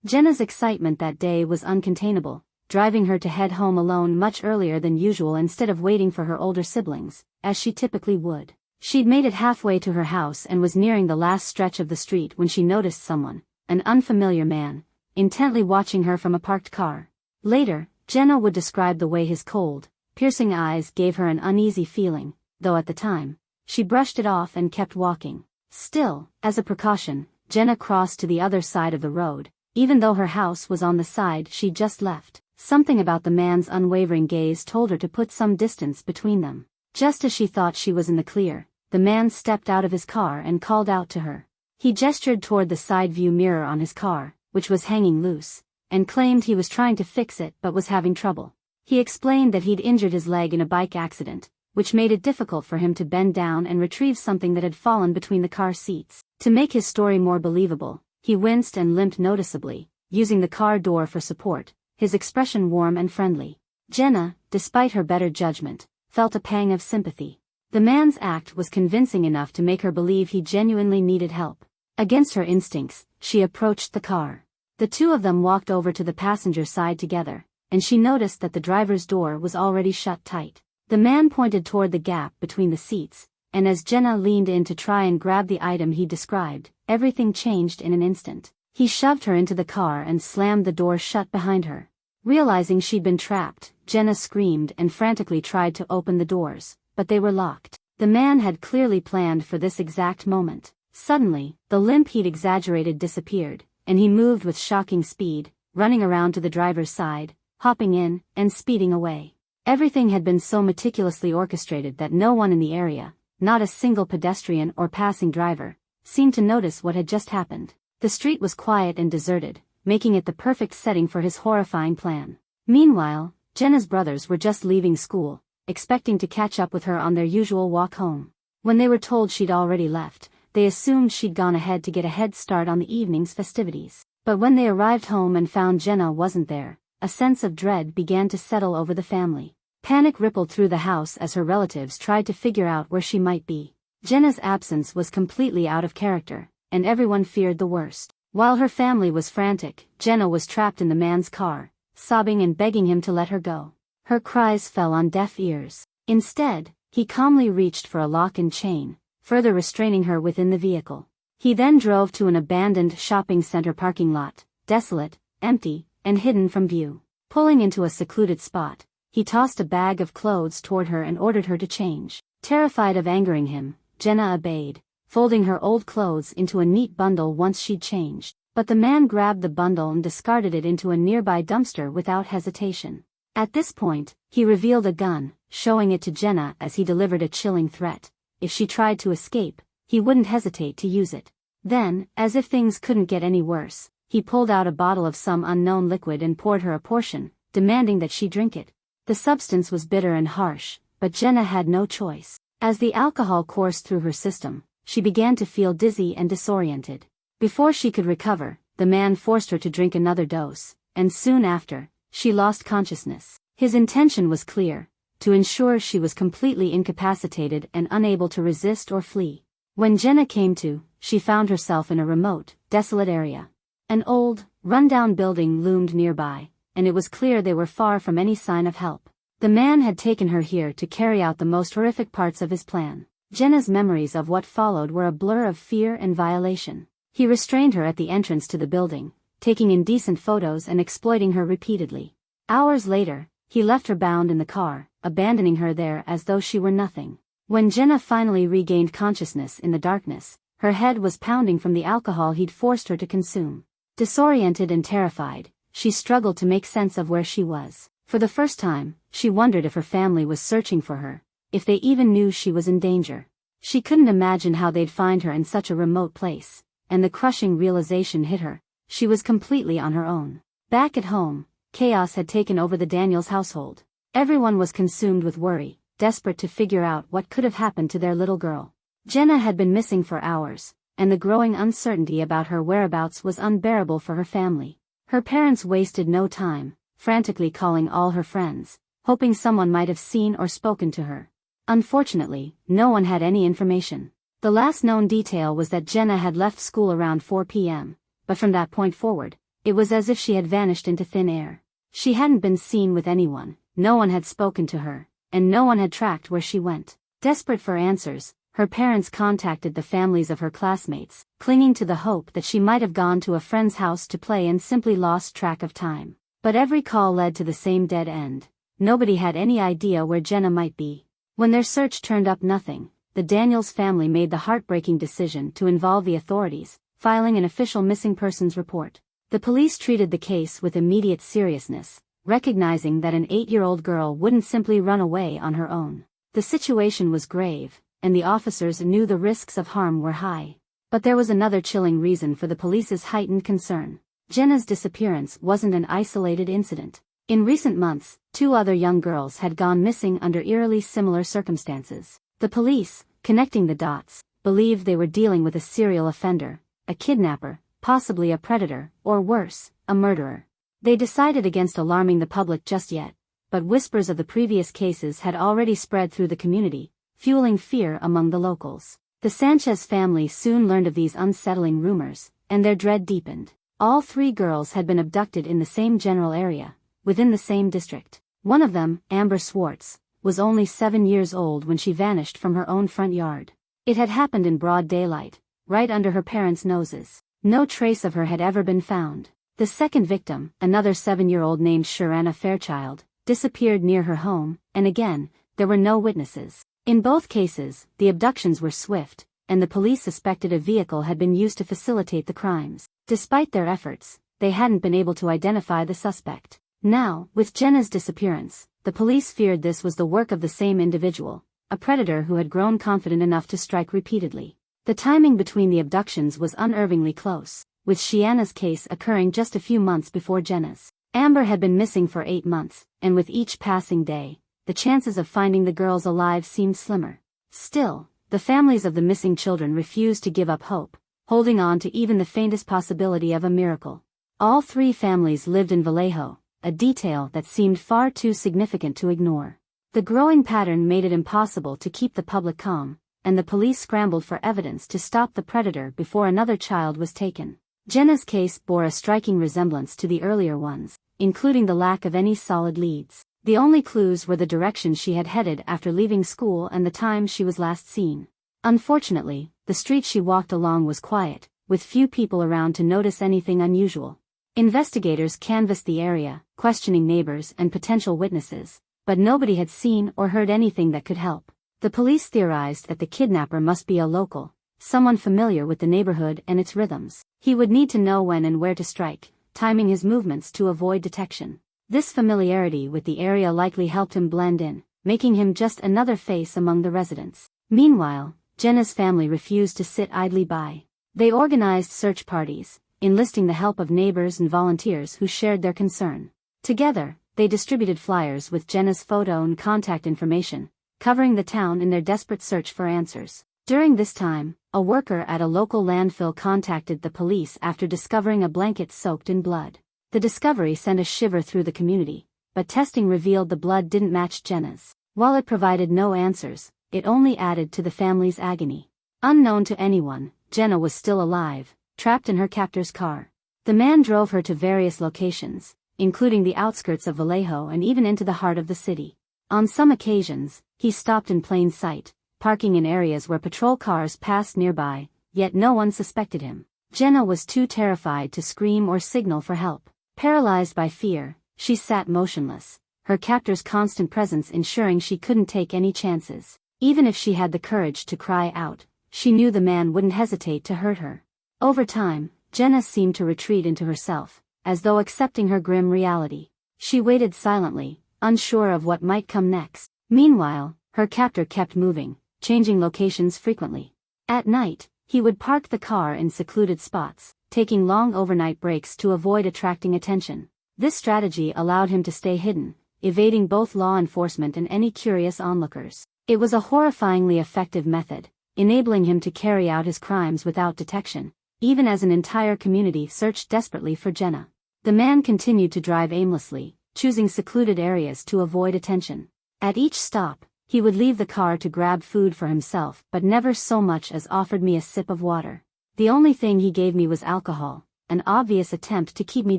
Jenna's excitement that day was uncontainable, driving her to head home alone much earlier than usual instead of waiting for her older siblings, as she typically would. She'd made it halfway to her house and was nearing the last stretch of the street when she noticed someone, an unfamiliar man, intently watching her from a parked car. Later, Jenna would describe the way his cold, piercing eyes gave her an uneasy feeling, though at the time, she brushed it off and kept walking. Still, as a precaution, Jenna crossed to the other side of the road, even though her house was on the side she'd just left. Something about the man's unwavering gaze told her to put some distance between them. Just as she thought she was in the clear, the man stepped out of his car and called out to her. He gestured toward the side view mirror on his car, which was hanging loose, and claimed he was trying to fix it but was having trouble. He explained that he'd injured his leg in a bike accident, which made it difficult for him to bend down and retrieve something that had fallen between the car seats. To make his story more believable, he winced and limped noticeably, using the car door for support, his expression warm and friendly. Jenna, despite her better judgment, felt a pang of sympathy. The man's act was convincing enough to make her believe he genuinely needed help. Against her instincts, she approached the car. The two of them walked over to the passenger side together, and she noticed that the driver's door was already shut tight. The man pointed toward the gap between the seats, and as Jenna leaned in to try and grab the item he described, everything changed in an instant. He shoved her into the car and slammed the door shut behind her. Realizing she'd been trapped, Jenna screamed and frantically tried to open the doors, but they were locked. The man had clearly planned for this exact moment. Suddenly, the limp he'd exaggerated disappeared, and he moved with shocking speed, running around to the driver's side, hopping in, and speeding away. Everything had been so meticulously orchestrated that no one in the area, not a single pedestrian or passing driver, seemed to notice what had just happened. The street was quiet and deserted, making it the perfect setting for his horrifying plan. Meanwhile, Jenna's brothers were just leaving school, expecting to catch up with her on their usual walk home. When they were told she'd already left, they assumed she'd gone ahead to get a head start on the evening's festivities. But when they arrived home and found Jenna wasn't there, a sense of dread began to settle over the family. Panic rippled through the house as her relatives tried to figure out where she might be. Jenna's absence was completely out of character, and everyone feared the worst. While her family was frantic, Jenna was trapped in the man's car, sobbing and begging him to let her go. Her cries fell on deaf ears. Instead, he calmly reached for a lock and chain, further restraining her within the vehicle. He then drove to an abandoned shopping center parking lot, desolate, empty, and hidden from view. Pulling into a secluded spot, he tossed a bag of clothes toward her and ordered her to change. Terrified of angering him, Jenna obeyed, folding her old clothes into a neat bundle once she'd changed. But the man grabbed the bundle and discarded it into a nearby dumpster without hesitation. At this point, he revealed a gun, showing it to Jenna as he delivered a chilling threat. If she tried to escape, he wouldn't hesitate to use it. Then, as if things couldn't get any worse, he pulled out a bottle of some unknown liquid and poured her a portion, demanding that she drink it. The substance was bitter and harsh, but Jenna had no choice. As the alcohol coursed through her system, she began to feel dizzy and disoriented. Before she could recover, the man forced her to drink another dose, and soon after, she lost consciousness. His intention was clear: to ensure she was completely incapacitated and unable to resist or flee. When Jenna came to, she found herself in a remote, desolate area. An old, run-down building loomed nearby, and it was clear they were far from any sign of help. The man had taken her here to carry out the most horrific parts of his plan. Jenna's memories of what followed were a blur of fear and violation. He restrained her at the entrance to the building, taking indecent photos and exploiting her repeatedly. Hours later, he left her bound in the car, abandoning her there as though she were nothing. When Jenna finally regained consciousness in the darkness, her head was pounding from the alcohol he'd forced her to consume. Disoriented and terrified, she struggled to make sense of where she was. For the first time, she wondered if her family was searching for her, if they even knew she was in danger. She couldn't imagine how they'd find her in such a remote place, and the crushing realization hit her: she was completely on her own. Back at home, chaos had taken over the Daniels household. Everyone was consumed with worry, desperate to figure out what could have happened to their little girl. Jenna had been missing for hours, and the growing uncertainty about her whereabouts was unbearable for her family. Her parents wasted no time, frantically calling all her friends, hoping someone might have seen or spoken to her. Unfortunately, no one had any information. The last known detail was that Jenna had left school around 4 p.m., but from that point forward, It was as if she had vanished into thin air. She hadn't been seen with anyone, no one had spoken to her, and no one had tracked where she went. Desperate for answers, her parents contacted the families of her classmates, clinging to the hope that she might have gone to a friend's house to play and simply lost track of time. But every call led to the same dead end. Nobody had any idea where Jenna might be. When their search turned up nothing, the Daniels family made the heartbreaking decision to involve the authorities, filing an official missing persons report. The police treated the case with immediate seriousness, recognizing that an 8-year-old girl wouldn't simply run away on her own. The situation was grave, and the officers knew the risks of harm were high. But there was another chilling reason for the police's heightened concern. Jenna's disappearance wasn't an isolated incident. In recent months, 2 other young girls had gone missing under eerily similar circumstances. The police, connecting the dots, believed they were dealing with a serial offender, a kidnapper, possibly a predator, or worse, a murderer. They decided against alarming the public just yet, but whispers of the previous cases had already spread through the community, fueling fear among the locals. The Sanchez family soon learned of these unsettling rumors, and their dread deepened. All 3 girls had been abducted in the same general area, within the same district. One of them, Amber Swartz, was only 7 years old when she vanished from her own front yard. It had happened in broad daylight, right under her parents' noses. No trace of her had ever been found. The second victim, another 7-year-old named Sharana Fairchild, disappeared near her home, and again, there were no witnesses. In both cases, the abductions were swift, and the police suspected a vehicle had been used to facilitate the crimes. Despite their efforts, they hadn't been able to identify the suspect. Now, with Jenna's disappearance, the police feared this was the work of the same individual, a predator who had grown confident enough to strike repeatedly. The timing between the abductions was unnervingly close, with Shiana's case occurring just a few months before Jenna's. Amber had been missing for 8 months, and with each passing day, the chances of finding the girls alive seemed slimmer. Still, the families of the missing children refused to give up hope, holding on to even the faintest possibility of a miracle. All 3 families lived in Vallejo, a detail that seemed far too significant to ignore. The growing pattern made it impossible to keep the public calm, and the police scrambled for evidence to stop the predator before another child was taken. Jenna's case bore a striking resemblance to the earlier ones, including the lack of any solid leads. The only clues were the direction she had headed after leaving school and the time she was last seen. Unfortunately, the street she walked along was quiet, with few people around to notice anything unusual. Investigators canvassed the area, questioning neighbors and potential witnesses, but nobody had seen or heard anything that could help. The police theorized that the kidnapper must be a local, someone familiar with the neighborhood and its rhythms. He would need to know when and where to strike, timing his movements to avoid detection. This familiarity with the area likely helped him blend in, making him just another face among the residents. Meanwhile, Jenna's family refused to sit idly by. They organized search parties, enlisting the help of neighbors and volunteers who shared their concern. Together, they distributed flyers with Jenna's photo and contact information, covering the town in their desperate search for answers. During this time, a worker at a local landfill contacted the police after discovering a blanket soaked in blood. The discovery sent a shiver through the community, but testing revealed the blood didn't match Jenna's. While it provided no answers, it only added to the family's agony. Unknown to anyone, Jenna was still alive, trapped in her captor's car. The man drove her to various locations, including the outskirts of Vallejo and even into the heart of the city. On some occasions, he stopped in plain sight, parking in areas where patrol cars passed nearby, yet no one suspected him. Jenna was too terrified to scream or signal for help. Paralyzed by fear, she sat motionless, her captor's constant presence ensuring she couldn't take any chances. Even if she had the courage to cry out, she knew the man wouldn't hesitate to hurt her. Over time, Jenna seemed to retreat into herself, as though accepting her grim reality. She waited silently, unsure of what might come next. Meanwhile, her captor kept moving, changing locations frequently. At night, he would park the car in secluded spots, taking long overnight breaks to avoid attracting attention. This strategy allowed him to stay hidden, evading both law enforcement and any curious onlookers. It was a horrifyingly effective method, enabling him to carry out his crimes without detection, even as an entire community searched desperately for Jenna. The man continued to drive aimlessly, choosing secluded areas to avoid attention. At each stop, he would leave the car to grab food for himself but never so much as offered me a sip of water. The only thing he gave me was alcohol, an obvious attempt to keep me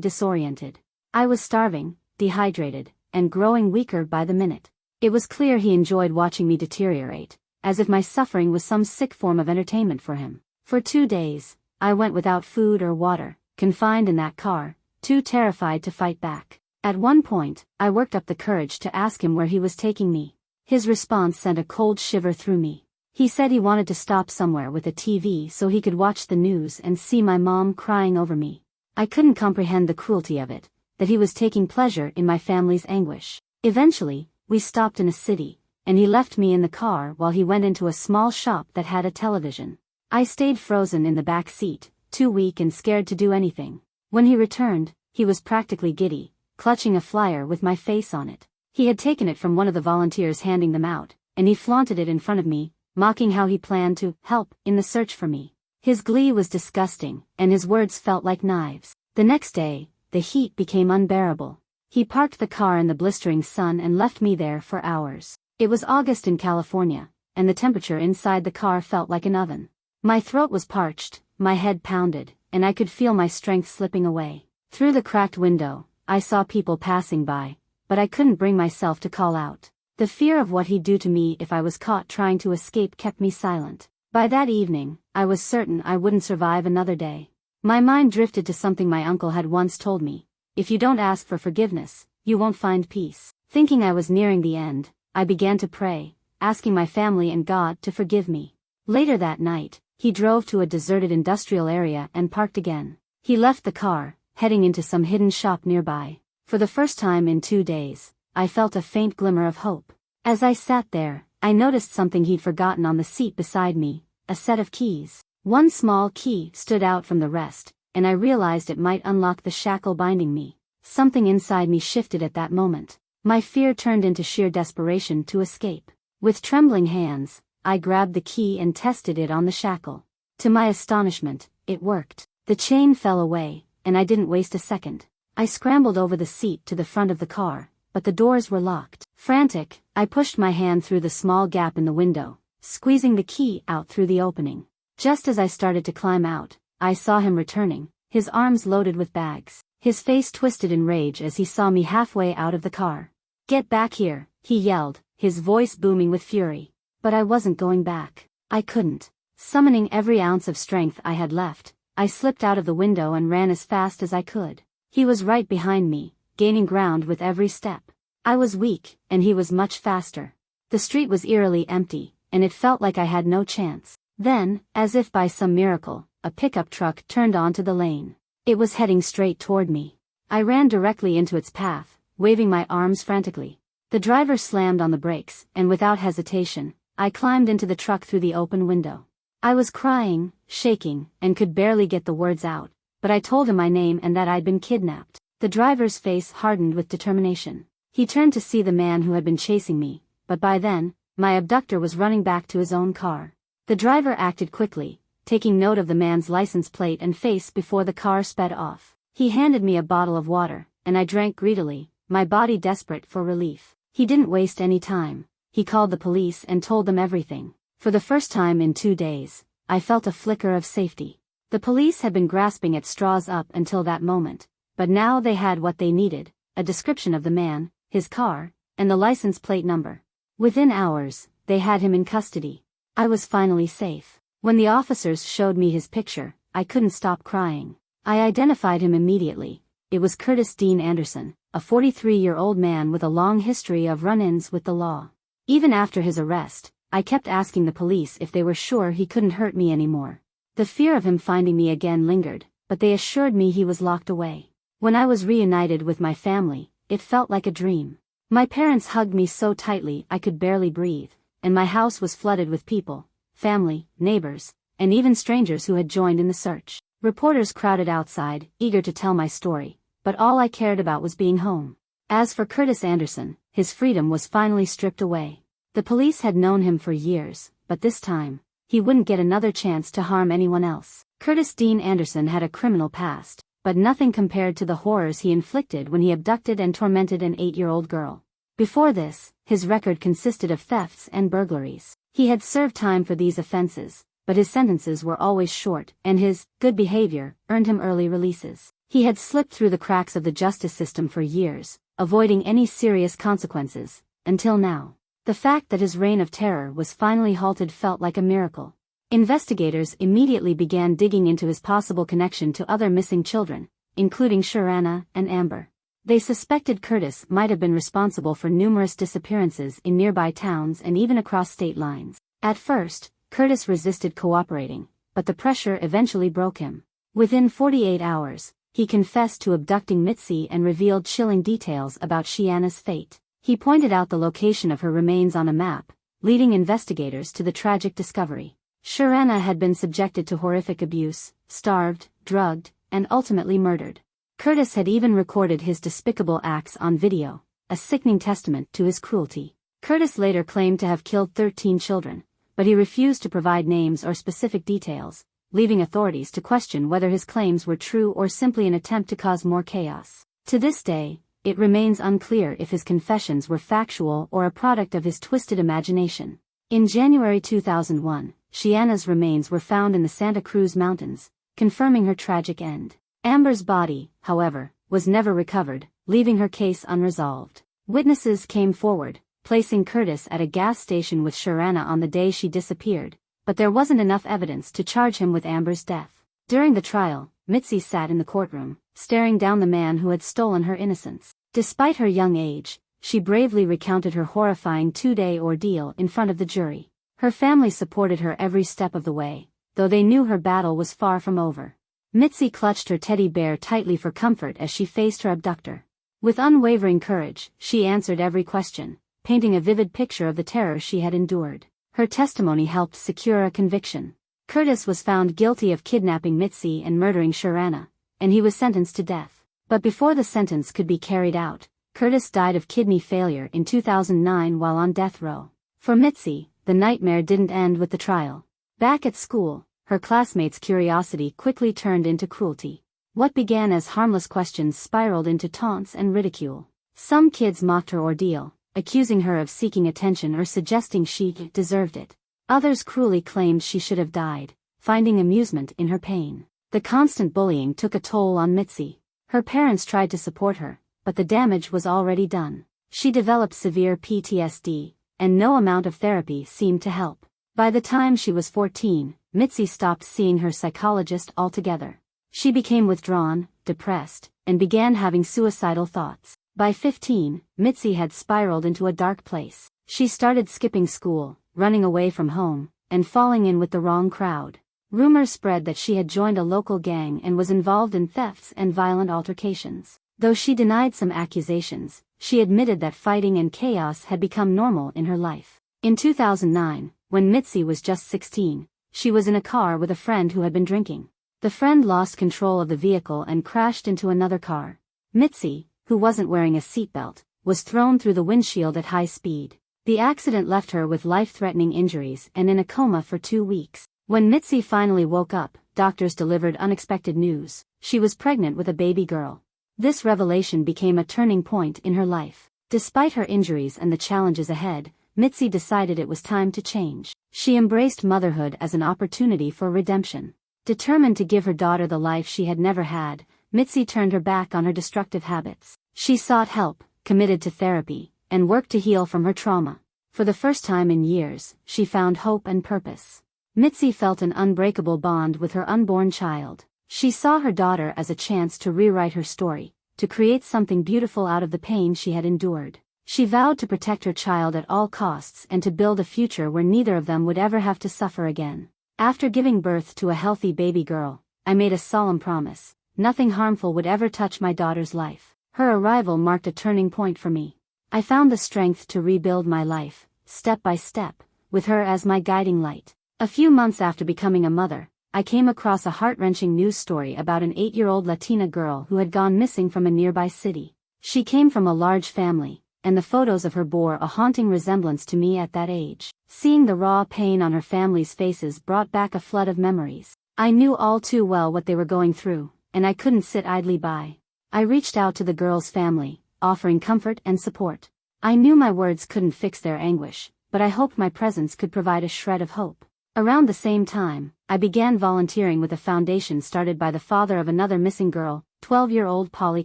disoriented. I was starving, dehydrated, and growing weaker by the minute. It was clear he enjoyed watching me deteriorate, as if my suffering was some sick form of entertainment for him. For 2 days, I went without food or water, confined in that car, too terrified to fight back. At one point, I worked up the courage to ask him where he was taking me. His response sent a cold shiver through me. He said he wanted to stop somewhere with a TV so he could watch the news and see my mom crying over me. I couldn't comprehend the cruelty of it, that he was taking pleasure in my family's anguish. Eventually, we stopped in a city, and he left me in the car while he went into a small shop that had a television. I stayed frozen in the back seat, too weak and scared to do anything. When he returned, he was practically giddy, clutching a flyer with my face on it. He had taken it from one of the volunteers handing them out, and he flaunted it in front of me, mocking how he planned to help in the search for me. His glee was disgusting, and his words felt like knives. The next day, the heat became unbearable. He parked the car in the blistering sun and left me there for hours. It was August in California, and the temperature inside the car felt like an oven. My throat was parched, my head pounded, and I could feel my strength slipping away. Through the cracked window, I saw people passing by, but I couldn't bring myself to call out. The fear of what he'd do to me if I was caught trying to escape kept me silent. By that evening, I was certain I wouldn't survive another day. My mind drifted to something my uncle had once told me: if you don't ask for forgiveness, you won't find peace. Thinking I was nearing the end, I began to pray, asking my family and God to forgive me. Later that night, he drove to a deserted industrial area and parked again. He left the car, heading into some hidden shop nearby. For the first time in 2 days, I felt a faint glimmer of hope. As I sat there, I noticed something he'd forgotten on the seat beside me: a set of keys. One small key stood out from the rest, and I realized it might unlock the shackle binding me. Something inside me shifted at that moment. My fear turned into sheer desperation to escape. With trembling hands, I grabbed the key and tested it on the shackle. To my astonishment, it worked. The chain fell away, and I didn't waste a second. I scrambled over the seat to the front of the car, but the doors were locked. Frantic, I pushed my hand through the small gap in the window, squeezing the key out through the opening. Just as I started to climb out, I saw him returning, his arms loaded with bags. His face twisted in rage as he saw me halfway out of the car. "Get back here," he yelled, his voice booming with fury. But I wasn't going back. I couldn't. Summoning every ounce of strength I had left, I slipped out of the window and ran as fast as I could. He was right behind me, gaining ground with every step. I was weak, and he was much faster. The street was eerily empty, and it felt like I had no chance. Then, as if by some miracle, a pickup truck turned onto the lane. It was heading straight toward me. I ran directly into its path, waving my arms frantically. The driver slammed on the brakes, and without hesitation, I climbed into the truck through the open window. I was crying, shaking, and could barely get the words out, but I told him my name and that I'd been kidnapped. The driver's face hardened with determination. He turned to see the man who had been chasing me, but by then, my abductor was running back to his own car. The driver acted quickly, taking note of the man's license plate and face before the car sped off. He handed me a bottle of water, and I drank greedily, my body desperate for relief. He didn't waste any time. He called the police and told them everything. For the first time in 2 days, I felt a flicker of safety. The police had been grasping at straws up until that moment, but now they had what they needed: a description of the man, his car, and the license plate number. Within hours, they had him in custody. I was finally safe. When the officers showed me his picture, I couldn't stop crying. I identified him immediately. It was Curtis Dean Anderson, a 43-year-old man with a long history of run-ins with the law. Even after his arrest, I kept asking the police if they were sure he couldn't hurt me anymore. The fear of him finding me again lingered, but they assured me he was locked away. When I was reunited with my family, it felt like a dream. My parents hugged me so tightly I could barely breathe, and my house was flooded with people, family, neighbors, and even strangers who had joined in the search. Reporters crowded outside, eager to tell my story, but all I cared about was being home. As for Curtis Anderson, his freedom was finally stripped away. The police had known him for years, but this time, he wouldn't get another chance to harm anyone else. Curtis Dean Anderson had a criminal past, but nothing compared to the horrors he inflicted when he abducted and tormented an 8-year-old girl. Before this, his record consisted of thefts and burglaries. He had served time for these offenses, but his sentences were always short, and his good behavior earned him early releases. He had slipped through the cracks of the justice system for years, avoiding any serious consequences, until now. The fact that his reign of terror was finally halted felt like a miracle. Investigators immediately began digging into his possible connection to other missing children, including Sharana and Amber. They suspected Curtis might have been responsible for numerous disappearances in nearby towns and even across state lines. At first, Curtis resisted cooperating, but the pressure eventually broke him. Within 48 hours, he confessed to abducting Mitzi and revealed chilling details about Shiana's fate. He pointed out the location of her remains on a map, leading investigators to the tragic discovery. Sharana had been subjected to horrific abuse, starved, drugged, and ultimately murdered. Curtis had even recorded his despicable acts on video, a sickening testament to his cruelty. Curtis later claimed to have killed 13 children, but he refused to provide names or specific details, leaving authorities to question whether his claims were true or simply an attempt to cause more chaos. To this day, it remains unclear if his confessions were factual or a product of his twisted imagination. In January 2001, Shiana's remains were found in the Santa Cruz Mountains, confirming her tragic end. Amber's body, however, was never recovered, leaving her case unresolved. Witnesses came forward, placing Curtis at a gas station with Sharana on the day she disappeared, but there wasn't enough evidence to charge him with Amber's death. During the trial, Mitzi sat in the courtroom, staring down the man who had stolen her innocence. Despite her young age, she bravely recounted her horrifying 2-day ordeal in front of the jury. Her family supported her every step of the way, though they knew her battle was far from over. Mitzi clutched her teddy bear tightly for comfort as she faced her abductor. With unwavering courage, she answered every question, painting a vivid picture of the terror she had endured. Her testimony helped secure a conviction. Curtis was found guilty of kidnapping Mitzi and murdering Sharana, and he was sentenced to death. But before the sentence could be carried out, Curtis died of kidney failure in 2009 while on death row. For Mitzi, the nightmare didn't end with the trial. Back at school, her classmates' curiosity quickly turned into cruelty. What began as harmless questions spiraled into taunts and ridicule. Some kids mocked her ordeal, accusing her of seeking attention or suggesting she deserved it. Others cruelly claimed she should have died, finding amusement in her pain. The constant bullying took a toll on Mitzi. Her parents tried to support her, but the damage was already done. She developed severe PTSD, and no amount of therapy seemed to help. By the time she was 14, Mitzi stopped seeing her psychologist altogether. She became withdrawn, depressed, and began having suicidal thoughts. By 15, Mitzi had spiraled into a dark place. She started skipping school, running away from home, and falling in with the wrong crowd. Rumors spread that she had joined a local gang and was involved in thefts and violent altercations. Though she denied some accusations, she admitted that fighting and chaos had become normal in her life. In 2009, when Mitzi was just 16, she was in a car with a friend who had been drinking. The friend lost control of the vehicle and crashed into another car. Mitzi, who wasn't wearing a seatbelt, was thrown through the windshield at high speed. The accident left her with life-threatening injuries and in a coma for 2 weeks. When Mitzi finally woke up, doctors delivered unexpected news. She was pregnant with a baby girl. This revelation became a turning point in her life. Despite her injuries and the challenges ahead, Mitzi decided it was time to change. She embraced motherhood as an opportunity for redemption. Determined to give her daughter the life she had never had, Mitzi turned her back on her destructive habits. She sought help, committed to therapy, and worked to heal from her trauma. For the first time in years, she found hope and purpose. Mitzi felt an unbreakable bond with her unborn child. She saw her daughter as a chance to rewrite her story, to create something beautiful out of the pain she had endured. She vowed to protect her child at all costs and to build a future where neither of them would ever have to suffer again. After giving birth to a healthy baby girl, I made a solemn promise: nothing harmful would ever touch my daughter's life. Her arrival marked a turning point for me. I found the strength to rebuild my life, step by step, with her as my guiding light. A few months after becoming a mother, I came across a heart-wrenching news story about an 8-year-old Latina girl who had gone missing from a nearby city. She came from a large family, and the photos of her bore a haunting resemblance to me at that age. Seeing the raw pain on her family's faces brought back a flood of memories. I knew all too well what they were going through, and I couldn't sit idly by. I reached out to the girl's family, offering comfort and support. I knew my words couldn't fix their anguish, but I hoped my presence could provide a shred of hope. Around the same time, I began volunteering with a foundation started by the father of another missing girl, 12-year-old Polly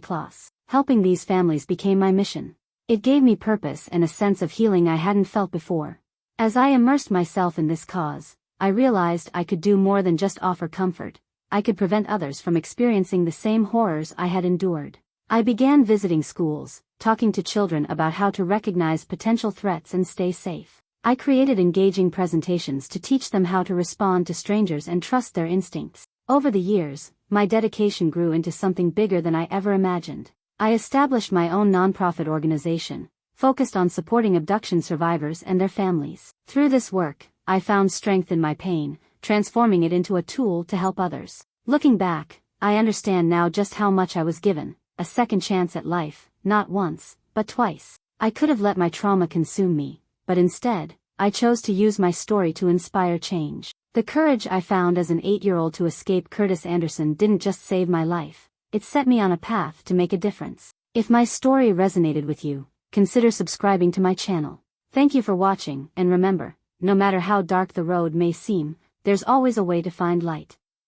Kloss. Helping these families became my mission. It gave me purpose and a sense of healing I hadn't felt before. As I immersed myself in this cause, I realized I could do more than just offer comfort. I could prevent others from experiencing the same horrors I had endured. I began visiting schools, talking to children about how to recognize potential threats and stay safe. I created engaging presentations to teach them how to respond to strangers and trust their instincts. Over the years, my dedication grew into something bigger than I ever imagined. I established my own nonprofit organization, focused on supporting abduction survivors and their families. Through this work, I found strength in my pain, transforming it into a tool to help others. Looking back, I understand now just how much I was given, a second chance at life, not once, but twice. I could have let my trauma consume me, but instead, I chose to use my story to inspire change. The courage I found as an 8-year-old to escape Curtis Anderson didn't just save my life, it set me on a path to make a difference. If my story resonated with you, consider subscribing to my channel. Thank you for watching, and remember, no matter how dark the road may seem, there's always a way to find light.